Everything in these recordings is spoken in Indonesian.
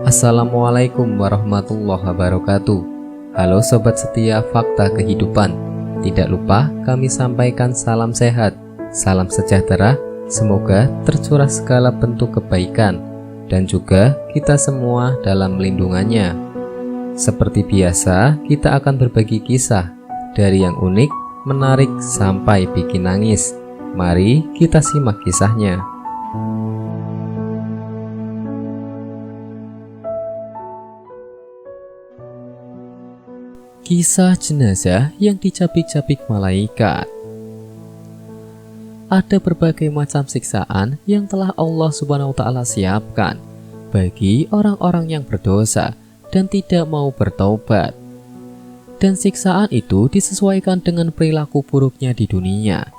Assalamualaikum warahmatullahi wabarakatuh. Halo sobat setia Fakta Kehidupan. Tidak lupa kami sampaikan salam sehat, salam sejahtera. Semoga tercurah segala bentuk kebaikan dan juga kita semua dalam lindungannya. Seperti biasa, kita akan berbagi kisah dari yang unik, menarik sampai bikin nangis. Mari kita simak kisahnya. Kisah jenazah yang dicapik-capik malaikat. Ada berbagai macam siksaan yang telah Allah Subhanahu wa Ta'ala siapkan bagi orang-orang yang berdosa dan tidak mau bertaubat. Dan siksaan itu disesuaikan dengan perilaku buruknya di dunia.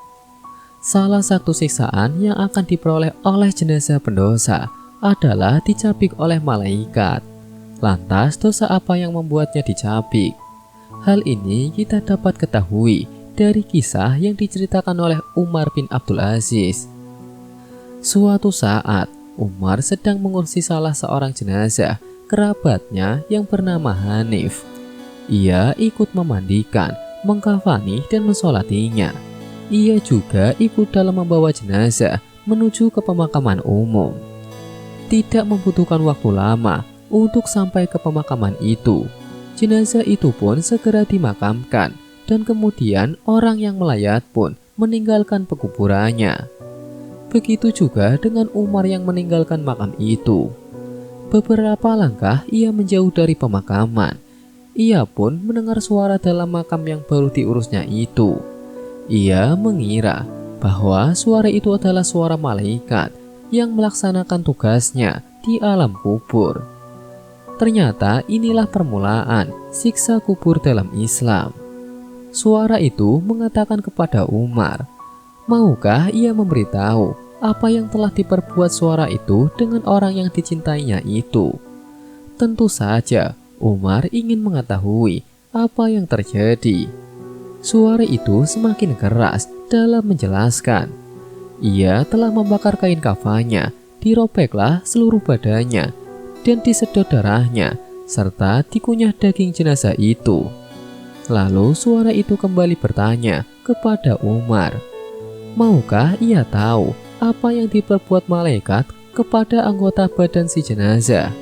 Salah satu siksaan yang akan diperoleh oleh jenazah pendosa adalah dicapik oleh malaikat. Lantas dosa apa yang membuatnya dicapik? Hal ini kita dapat ketahui dari kisah yang diceritakan oleh Umar bin Abdul Aziz. Suatu saat, Umar sedang mengurusi salah seorang jenazah kerabatnya yang bernama Hanif. Ia ikut memandikan, mengkafani, dan mensolatinya. Ia juga ikut dalam membawa jenazah menuju ke pemakaman umum. Tidak membutuhkan waktu lama untuk sampai ke pemakaman itu. Jenazah itu pun segera dimakamkan dan kemudian orang yang melayat pun meninggalkan pekuburannya. Begitu juga dengan Umar yang meninggalkan makam itu. Beberapa langkah ia menjauh dari pemakaman. Ia pun mendengar suara dalam makam yang baru diurusnya itu. Ia mengira bahwa suara itu adalah suara malaikat yang melaksanakan tugasnya di alam kubur. Ternyata inilah permulaan siksa kubur dalam Islam. Suara itu mengatakan kepada Umar, maukah ia memberitahu apa yang telah diperbuat suara itu dengan orang yang dicintainya itu? Tentu saja Umar ingin mengetahui apa yang terjadi. Suara itu semakin keras dalam menjelaskan. Ia telah membakar kain kafannya, dirobeklah seluruh badannya, dan disedot darahnya, serta dikunyah daging jenazah itu. Lalu suara itu kembali bertanya kepada Umar, maukah ia tahu apa yang diperbuat malaikat kepada anggota badan si jenazah?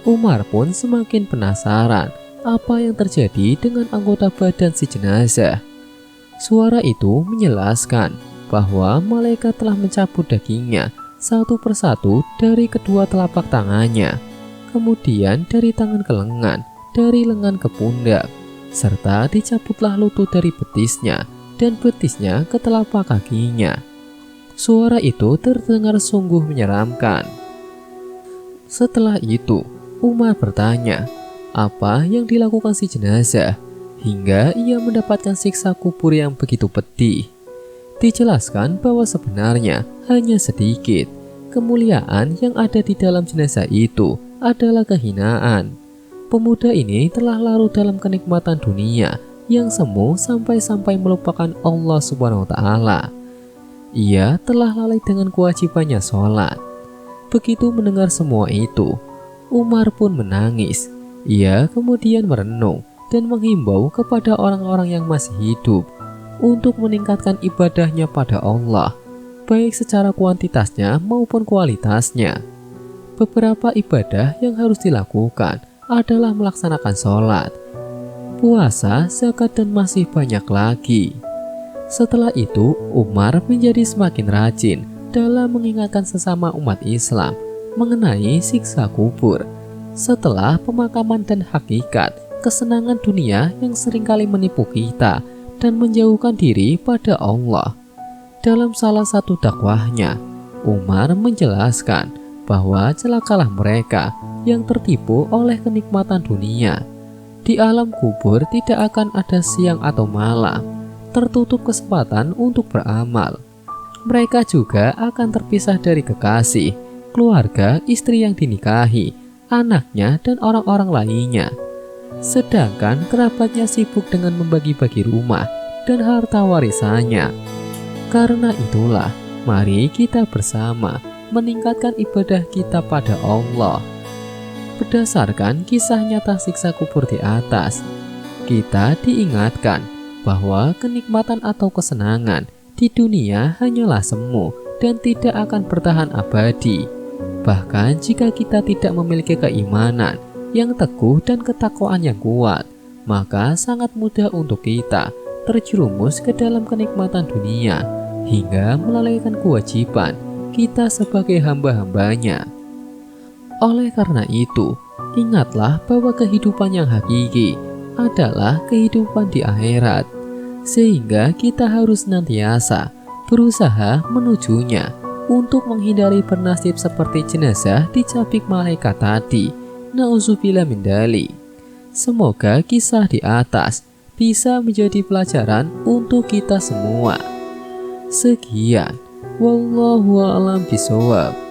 Umar pun semakin penasaran apa yang terjadi dengan anggota badan si jenazah. Suara itu menjelaskan bahwa malaikat telah mencabut dagingnya satu persatu dari kedua telapak tangannya, kemudian dari tangan ke lengan, dari lengan ke pundak, serta dicabutlah lutut dari betisnya dan betisnya ke telapak kakinya. Suara itu terdengar sungguh menyeramkan. Setelah itu, Umar bertanya, apa yang dilakukan si jenazah hingga ia mendapatkan siksa kubur yang begitu pedih? Dijelaskan bahwa sebenarnya hanya sedikit. Kemuliaan yang ada di dalam jenazah itu adalah kehinaan. Pemuda ini telah larut dalam kenikmatan dunia yang semu sampai-sampai melupakan Allah Subhanahu wa Ta'ala. Ia telah lalai dengan kewajibannya sholat. Begitu mendengar semua itu, Umar pun menangis. Ia kemudian merenung dan menghimbau kepada orang-orang yang masih hidup untuk meningkatkan ibadahnya pada Allah, baik secara kuantitasnya maupun kualitasnya. Beberapa ibadah yang harus dilakukan adalah melaksanakan sholat, puasa, zakat, dan masih banyak lagi. Setelah itu, Umar menjadi semakin rajin dalam mengingatkan sesama umat Islam mengenai siksa kubur. Setelah pemakaman dan hakikat kesenangan dunia yang seringkali menipu kita dan menjauhkan diri pada Allah. Dalam salah satu dakwahnya, Umar menjelaskan bahwa celakalah mereka yang tertipu oleh kenikmatan dunia. Di alam kubur tidak akan ada siang atau malam, tertutup kesempatan untuk beramal. Mereka juga akan terpisah dari kekasih, keluarga, istri yang dinikahi, anaknya, dan orang-orang lainnya. Sedangkan kerabatnya sibuk dengan membagi-bagi rumah dan harta warisannya. Karena itulah, mari kita bersama meningkatkan ibadah kita pada Allah. Berdasarkan kisah nyata siksa kubur di atas, kita diingatkan bahwa kenikmatan atau kesenangan di dunia hanyalah semu dan tidak akan bertahan abadi. Bahkan jika kita tidak memiliki keimanan yang teguh dan ketakwaan yang kuat, maka sangat mudah untuk kita terjerumus ke dalam kenikmatan dunia hingga melalaikan kewajiban kita sebagai hamba-hambanya. Oleh karena itu, ingatlah bahwa kehidupan yang hakiki adalah kehidupan di akhirat, sehingga kita harus senantiasa berusaha menujunya untuk menghindari bernasib seperti jenazah dicabik malaikat tadi. Nauzubillah min dzalik. Semoga kisah di atas bisa menjadi pelajaran untuk kita semua. Sekian, wallahu a'lam bishawab.